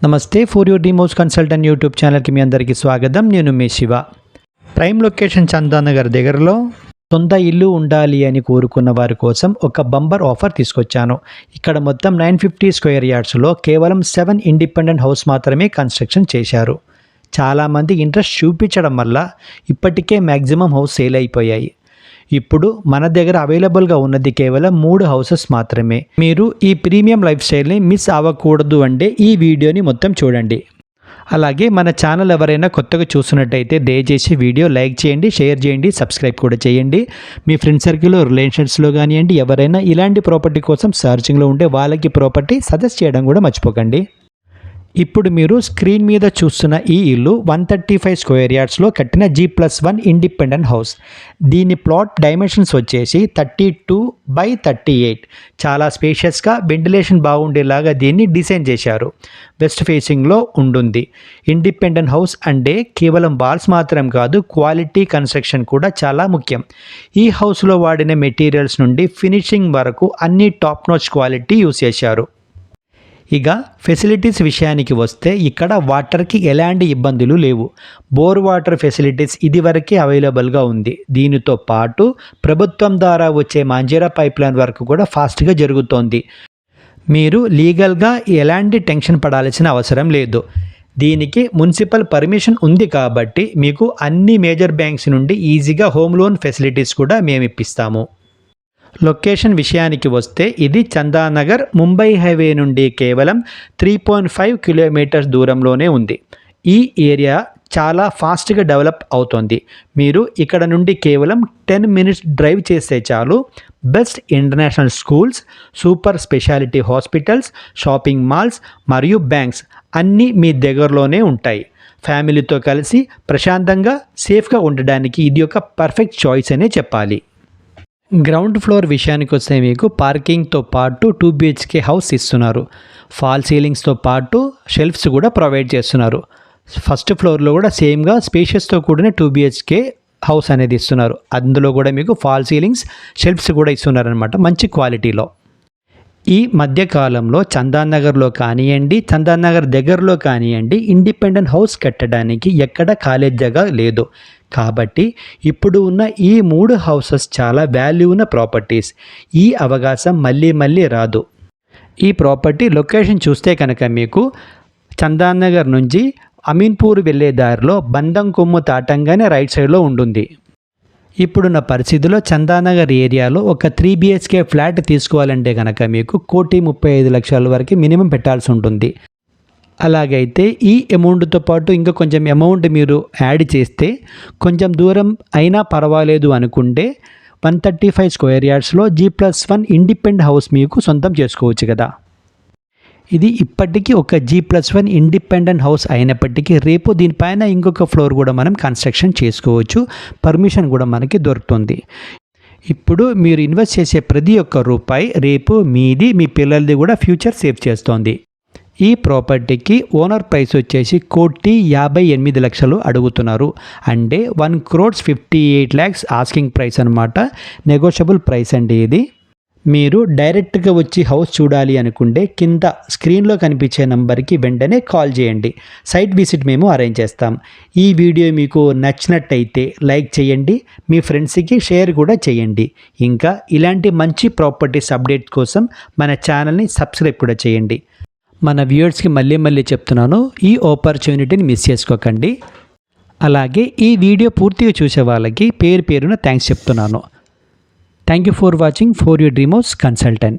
నమస్తే for your dream consultant YouTube ఛానల్కి మీ అందరికీ స్వాగతం. నేను మీ శివ. ప్రైమ్ లొకేషన్ చందానగర్ దగ్గరలో సొంత ఇల్లు ఉండాలి అని కోరుకున్న వారి కోసం ఒక బంపర్ ఆఫర్ తీసుకొచ్చాను. ఇక్కడ మొత్తం 950 స్క్వేర్ యార్డ్స్లో కేవలం 7 ఇండిపెండెంట్ హౌస్ మాత్రమే కన్స్ట్రక్షన్ చేశారు. చాలామంది ఇంట్రెస్ట్ చూపించడం వల్ల ఇప్పటికే మ్యాక్సిమం హౌస్ సేల్ అయిపోయాయి. ఇప్పుడు మన దగ్గర అవైలబుల్గా ఉన్నది కేవలం 3 హౌసెస్ మాత్రమే. మీరు ఈ ప్రీమియం లైఫ్ స్టైల్ని మిస్ అవ్వకూడదు అంటే ఈ వీడియోని మొత్తం చూడండి. అలాగే మన ఛానల్ ఎవరైనా కొత్తగా చూస్తున్నట్టయితే దయచేసి వీడియో లైక్ చేయండి, షేర్ చేయండి, సబ్స్క్రైబ్ కూడా చేయండి. మీ ఫ్రెండ్ సర్కిల్లో, రిలేషన్స్లో కానివ్వండి, ఎవరైనా ఇలాంటి ప్రాపర్టీ కోసం సర్చింగ్లో ఉంటే వాళ్ళకి ప్రాపర్టీ సజెస్ట్ చేయడం కూడా మర్చిపోకండి. ఇప్పుడు మీరు స్క్రీన్ మీద చూస్తున్న ఈ ఇల్లు 135 స్క్వేర్ యార్డ్స్లో కట్టిన G+1 ఇండిపెండెంట్ హౌస్. దీని ప్లాట్ డైమెన్షన్స్ వచ్చేసి 32/38. చాలా స్పేషియస్గా వెంటిలేషన్ బాగుండేలాగా దీన్ని డిజైన్ చేశారు. వెస్ట్ ఫేసింగ్లో ఉంటుంది. ఇండిపెండెంట్ హౌస్ అంటే కేవలం వాల్స్ మాత్రం కాదు, క్వాలిటీ కన్స్ట్రక్షన్ కూడా చాలా ముఖ్యం. ఈ హౌస్లో వాడిన మెటీరియల్స్ నుండి ఫినిషింగ్ వరకు అన్ని టాప్ నాచ్ క్వాలిటీ యూస్ చేశారు. ఇక ఫెసిలిటీస్ విషయానికి వస్తే ఇక్కడ వాటర్కి ఎలాంటి ఇబ్బందులు లేవు. బోర్ వాటర్ ఫెసిలిటీస్ ఇదివరకే అవైలబుల్గా ఉంది. దీనితో పాటు ప్రభుత్వం ద్వారా వచ్చే మంజీరా పైప్ లైన్ వర్క్ కూడా ఫాస్ట్గా జరుగుతోంది. మీరు లీగల్గా ఎలాంటి టెన్షన్ పడాల్సిన అవసరం లేదు. దీనికి మున్సిపల్ పర్మిషన్ ఉంది కాబట్టి మీకు అన్ని మేజర్ బ్యాంక్స్ నుండి ఈజీగా హోమ్ లోన్ ఫెసిలిటీస్ కూడా మేము ఇప్పిస్తాము. లొకేషన్ విషయానికి వస్తే ఇది చందానగర్ ముంబై హైవే నుండి కేవలం 3.5 కిలోమీటర్స్ దూరంలోనే ఉంది. ఈ ఏరియా చాలా ఫాస్ట్గా డెవలప్ అవుతోంది. మీరు ఇక్కడ నుండి కేవలం 10 మినిట్స్ డ్రైవ్ చేస్తే చాలు. Best international schools, super speciality hospitals, shopping malls మరియు బ్యాంక్స్ అన్నీ మీ దగ్గరలోనే ఉంటాయి. ఫ్యామిలీతో కలిసి ప్రశాంతంగా సేఫ్గా ఉండడానికి ఇది ఒక పర్ఫెక్ట్ చాయిస్ అనే చెప్పాలి. గ్రౌండ్ ఫ్లోర్ విషయానికి వస్తే మీకు పార్కింగ్తో పాటు 2 BHK హౌస్ ఇస్తున్నారు. ఫాల్ సీలింగ్స్తో పాటు షెల్ఫ్స్ కూడా ప్రొవైడ్ చేస్తున్నారు. ఫస్ట్ ఫ్లోర్లో కూడా సేమ్గా స్పేషియస్తో కూడిన 2 BHK హౌస్ అనేది ఇస్తున్నారు. అందులో కూడా మీకు ఫాల్ సీలింగ్స్, షెల్ఫ్స్ కూడా ఇస్తున్నారనమాట, మంచి క్వాలిటీలో. ఈ మధ్యకాలంలో చందానగర్లో కానివ్వండి, చందానగర్ దగ్గరలో కానివ్వండి, ఇండిపెండెంట్ హౌస్ కట్టడానికి ఎక్కడ ఖాళీ జగ లేదు. కాబట్టి ఇప్పుడు ఉన్న ఈ 3 హౌసెస్ చాలా వాల్యూ ఉన్న ప్రాపర్టీస్. ఈ అవకాశం మళ్ళీ రాదు. ఈ ప్రాపర్టీ లొకేషన్ చూస్తే కనుక మీకు చందానగర్ నుంచి అమీన్పూర్ వెళ్ళే దారిలో బంధం కొమ్ము తాటంగానే రైట్ సైడ్లో ఉంటుంది. ఇప్పుడున్న పరిస్థితిలో చందానగర్ ఏరియాలో ఒక 3 BHK ఫ్లాట్ తీసుకోవాలంటే కనుక మీకు 1,35,00,000 వరకు మినిమం పెట్టాల్సి ఉంటుంది. అలాగైతే ఈ అమౌంట్తో పాటు ఇంకా కొంచెం అమౌంట్ మీరు యాడ్ చేస్తే కొంచెం దూరం అయినా పర్వాలేదు అనుకుంటే 135 స్క్వేర్ యార్డ్స్లో G+1 ఇండిపెండెంట్ హౌస్ మీకు సొంతం చేసుకోవచ్చు కదా. ఇది ఇప్పటికీ ఒక G+1 ఇండిపెండెంట్ హౌస్ అయినప్పటికీ రేపు దీనిపైన ఇంకొక ఫ్లోర్ కూడా మనం కన్స్ట్రక్షన్ చేసుకోవచ్చు. పర్మిషన్ కూడా మనకి దొరుకుతుంది. ఇప్పుడు మీరు ఇన్వెస్ట్ చేసే ప్రతి ఒక్క రూపాయి రేపు మీది, మీ పిల్లలది కూడా ఫ్యూచర్ సేవ్ చేస్తోంది. ఈ ప్రాపర్టీకి ఓనర్ ప్రైస్ వచ్చేసి 1,58,00,000 అడుగుతున్నారు. అంటే 1,58,00,000 ఆస్కింగ్ ప్రైస్ అనమాట. నెగోషియబుల్ ప్రైస్ అండి ఇది. మీరు డైరెక్ట్గా వచ్చి హౌస్ చూడాలి అనుకుంటే కింద స్క్రీన్లో కనిపించే నంబర్కి వెంటనే కాల్ చేయండి. సైట్ విజిట్ మేము అరేంజ్ చేస్తాం. ఈ వీడియో మీకు నచ్చినట్టయితే లైక్ చేయండి, మీ ఫ్రెండ్స్కి షేర్ కూడా చేయండి. ఇంకా ఇలాంటి మంచి ప్రాపర్టీస్ అప్డేట్ కోసం మన ఛానల్ని సబ్స్క్రైబ్ కూడా చేయండి. మన వ్యూవర్స్కి మళ్ళీ చెప్తున్నాను, ఈ ఆపర్చునిటీని మిస్ చేసుకోకండి. అలాగే ఈ వీడియో పూర్తిగా చూసే వాళ్ళకి పేరున థ్యాంక్స్ చెప్తున్నాను. Thank you for watching For Your Dream Consultant.